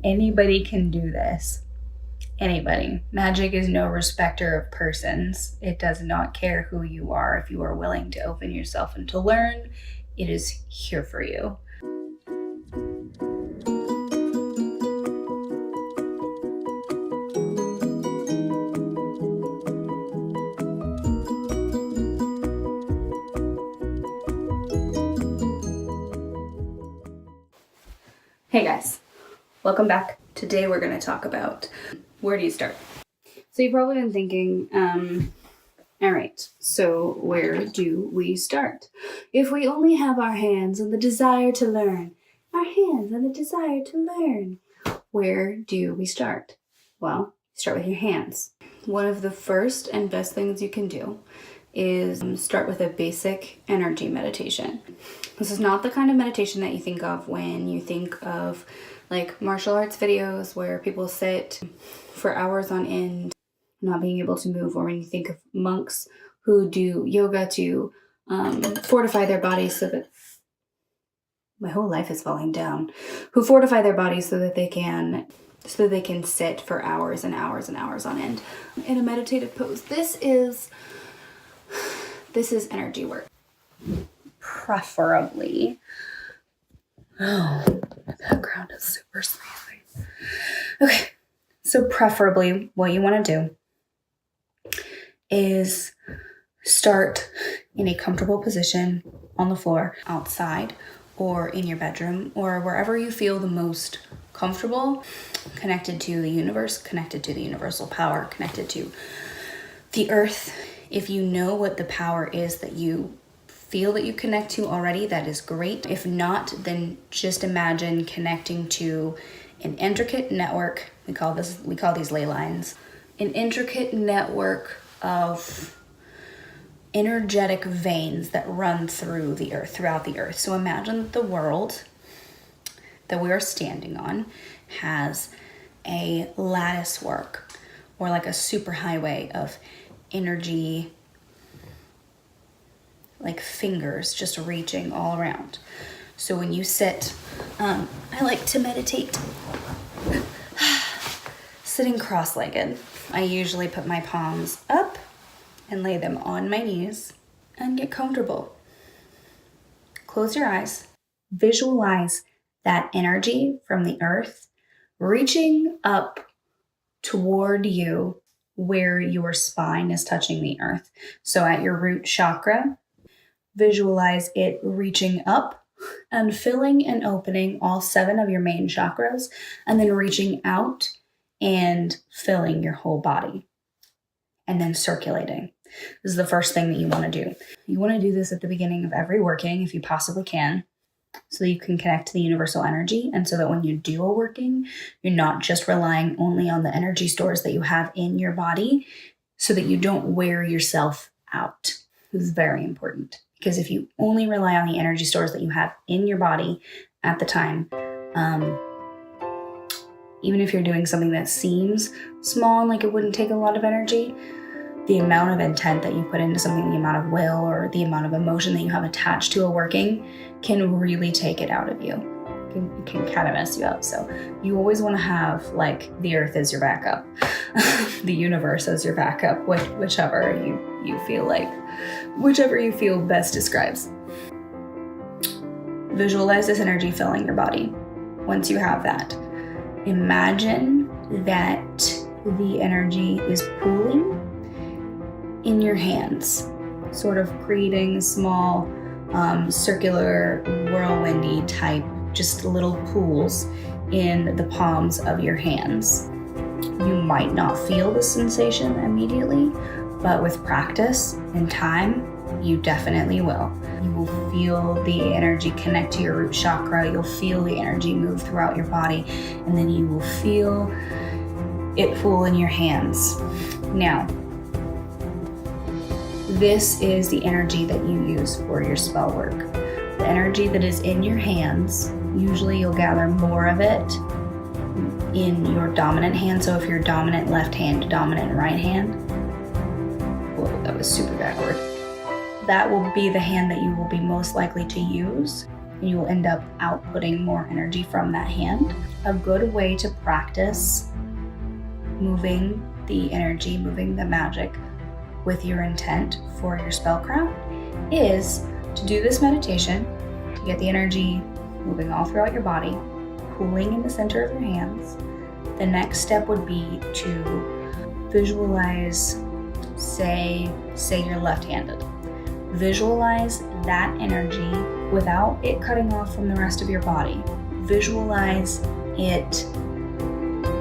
Anybody can do this. Anybody. Magic is no respecter of persons. It does not care who you are. If you are willing to open yourself and to learn, it is here for you. Hey guys, welcome back. Today we're going to talk about where do you start? So you've probably been thinking, all right, so where do we start? If we only have our hands and the desire to learn, where do we start? Well, start with your hands. One of the first and best things you can do is start with a basic energy meditation. This is not the kind of meditation that you think of when you think of like martial arts videos where people sit for hours on end not being able to move, or when you think of monks who do yoga to fortify their bodies so that my whole life is falling down, who fortify their bodies so that they can sit for hours and hours and hours on end in a meditative pose. This is energy work. Preferably. Oh, the background is super sleepy. Okay, so preferably what you want to do is start in a comfortable position on the floor, outside, or in your bedroom, or wherever you feel the most comfortable, connected to the universe, connected to the universal power, connected to the earth. If you know what the power is that you feel that you connect to already, that is great. If not, then just imagine connecting to an intricate network. We call these ley lines. An intricate network of energetic veins that run throughout the earth. So imagine that the world that we are standing on has a lattice work, or like a superhighway of energy, like fingers just reaching all around. So when you sit, I like to meditate sitting cross-legged. I usually put my palms up and lay them on my knees and get comfortable. Close your eyes. Visualize that energy from the earth reaching up toward you where your spine is touching the earth. So at your root chakra, visualize it reaching up and filling and opening all 7 of your main chakras, and then reaching out and filling your whole body, and then circulating. This is the first thing that you want to do. You want to do this at the beginning of every working if you possibly can, so that you can connect to the universal energy, and so that when you do a working, you're not just relying only on the energy stores that you have in your body, so that you don't wear yourself out. This is very important, because if you only rely on the energy stores that you have in your body at the time, even if you're doing something that seems small and like it wouldn't take a lot of energy, the amount of intent that you put into something, the amount of will or the amount of emotion that you have attached to a working can really take it out of you. It can kind of mess you up. So you always want to have like the earth as your backup, the universe as your backup, whichever you feel best describes. Visualize this energy filling your body. Once you have that, imagine that the energy is pooling in your hands, sort of creating small circular whirlwindy type, just little pools in the palms of your hands. You might not feel the sensation immediately, but with practice and time, you definitely will. You will feel the energy connect to your root chakra. You'll feel the energy move throughout your body, and then you will feel it pool in your hands. Now, this is the energy that you use for your spell work. The energy that is in your hands, usually you'll gather more of it in your dominant hand. So if you're dominant left hand, dominant right hand. Whoa, that was super backward. That will be the hand that you will be most likely to use and you will end up outputting more energy from that hand. A good way to practice moving the energy, moving the magic with your intent for your spellcraft is to do this meditation, to get the energy moving all throughout your body, pooling in the center of your hands. The next step would be to visualize, say you're left-handed. Visualize that energy without it cutting off from the rest of your body. Visualize it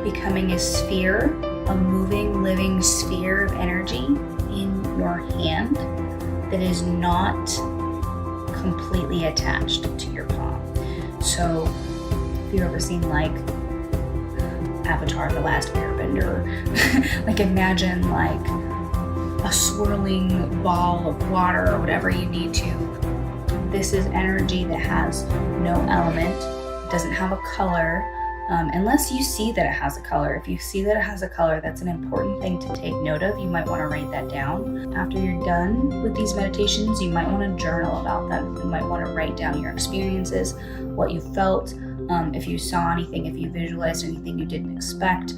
becoming a sphere, a moving, living sphere of energy in your hand that is not completely attached to your palm. So if you've ever seen like Avatar: The Last Airbender, like imagine like a swirling ball of water or whatever you need to. This is energy that has no element, it doesn't have a color, unless you see that it has a color. If you see that it has a color, that's an important thing to take note of. You might want to write that down. After you're done with these meditations, you might want to journal about them. You might want to write down your experiences, what you felt, if you saw anything, if you visualized anything you didn't expect,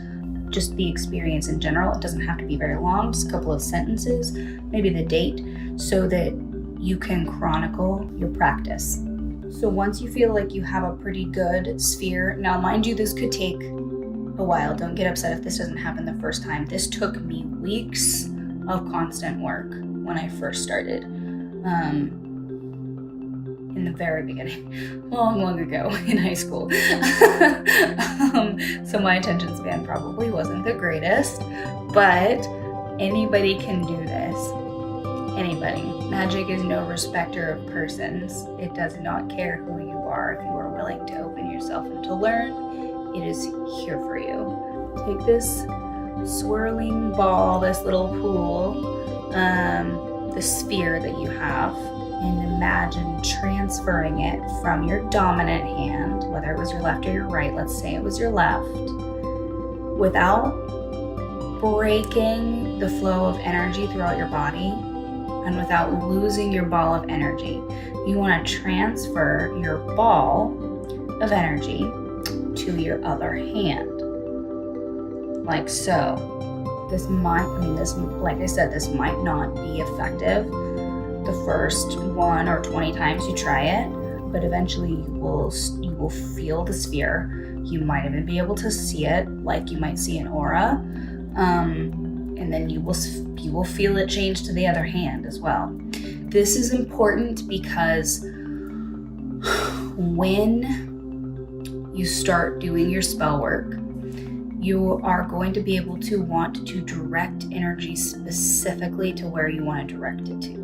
just the experience in general. It doesn't have to be very long, just a couple of sentences, maybe the date, so that you can chronicle your practice. So once you feel like you have a pretty good sphere, now mind you, this could take a while. Don't get upset if this doesn't happen the first time. This took me weeks of constant work when I first started. In the very beginning, long ago in high school. So my attention span probably wasn't the greatest, but anybody can do this. Anybody. Magic is no respecter of persons. It does not care who you are. If you are willing to open yourself and to learn, it is here for you. Take this swirling ball, this little pool, the sphere that you have, and imagine transferring it from your dominant hand, whether it was your left or your right, let's say it was your left, without breaking the flow of energy throughout your body and without losing your ball of energy. You want to transfer your ball of energy to your other hand, like so. This might, like I said, this might not be effective the first 1 or 20 times you try it, but eventually you will feel the sphere. You might even be able to see it, like you might see an aura, and then you will feel it change to the other hand as well. This is important because when you start doing your spell work, you are going to be able to want to direct energy specifically to where you want to direct it to.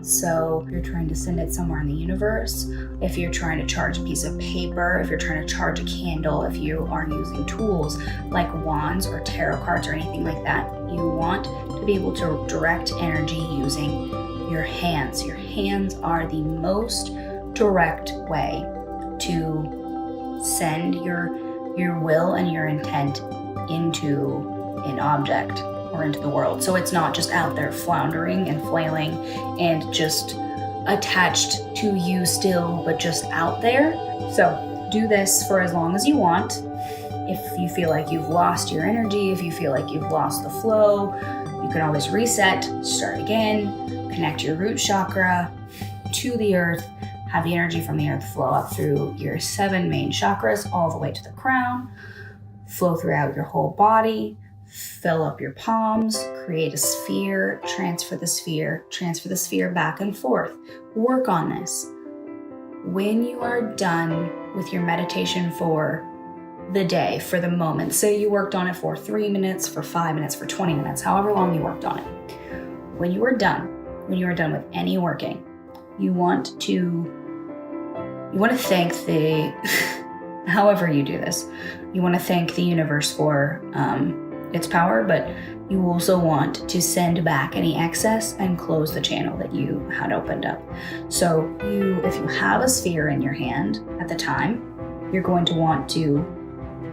So if you're trying to send it somewhere in the universe, if you're trying to charge a piece of paper, if you're trying to charge a candle, if you are using tools like wands or tarot cards or anything like that, you want to be able to direct energy using your hands. Your hands are the most direct way to send your will and your intent into an object or into the world. So it's not just out there floundering and flailing and just attached to you still, but just out there. So do this for as long as you want. If you feel like you've lost your energy, if you feel like you've lost the flow, you can always reset, start again, connect your root chakra to the earth, have the energy from the earth flow up through your 7 main chakras all the way to the crown, flow throughout your whole body, fill up your palms, create a sphere, transfer the sphere back and forth. Work on this. When you are done with your meditation for the day, for the moment, say you worked on it for 3 minutes, for 5 minutes, for 20 minutes, however long you worked on it. When you are done with any working, you want to thank however you do this, you want to thank the universe for its power, but you also want to send back any excess and close the channel that you had opened up. So if you have a sphere in your hand at the time, you're going to want to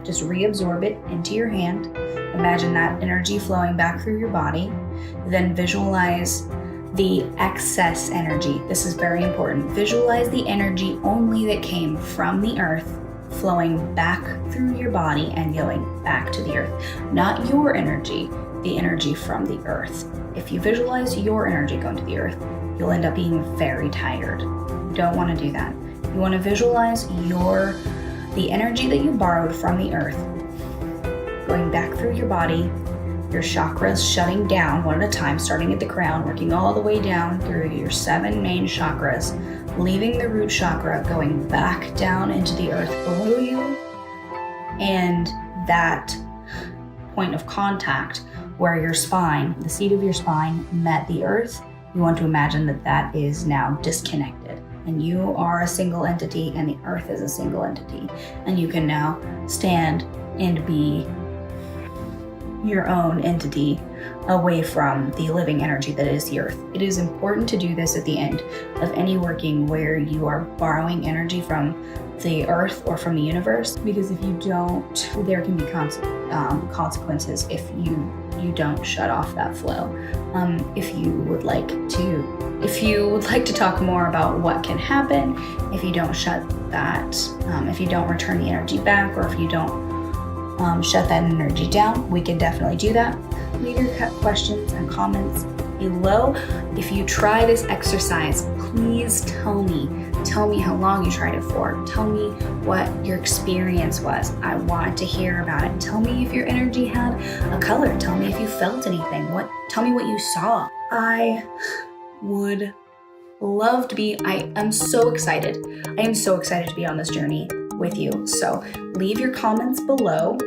just reabsorb it into your hand. Imagine that energy flowing back through your body. Then visualize the excess energy. This is very important. Visualize the energy only that came from the earth flowing back through your body and going back to the earth. Not your energy, the energy from the earth. If you visualize your energy going to the earth, you'll end up being very tired. You don't want to do that. You want to visualize the energy that you borrowed from the earth going back through your body, your chakras shutting down one at a time, starting at the crown, working all the way down through your 7 main chakras, leaving the root chakra, going back down into the earth below you, and that point of contact where your spine, the seat of your spine, met the earth. You want to imagine that that is now disconnected, and you are a single entity and the earth is a single entity, and you can now stand and be your own entity away from the living energy that is the earth. It is important to do this at the end of any working where you are borrowing energy from the earth or from the universe, because if you don't, there can be consequences if you don't shut off that flow. If you would like to talk more about what can happen if you don't shut that, if you don't return the energy back, or if you don't shut that energy down, we can definitely do that. Leave your questions and comments below. If you try this exercise, please tell me how long you tried it for. Tell me what your experience was. I want to hear about it. Tell me if your energy had a color. Tell me if you felt anything. Tell me what you saw. I would love to be. I am so excited to be on this journey with you. So leave your comments below.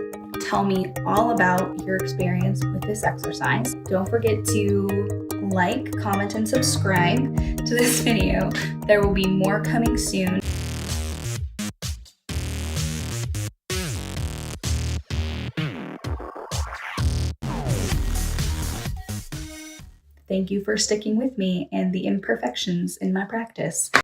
Tell me all about your experience with this exercise. Don't forget to like, comment, and subscribe to this video. There will be more coming soon. Thank you for sticking with me and the imperfections in my practice.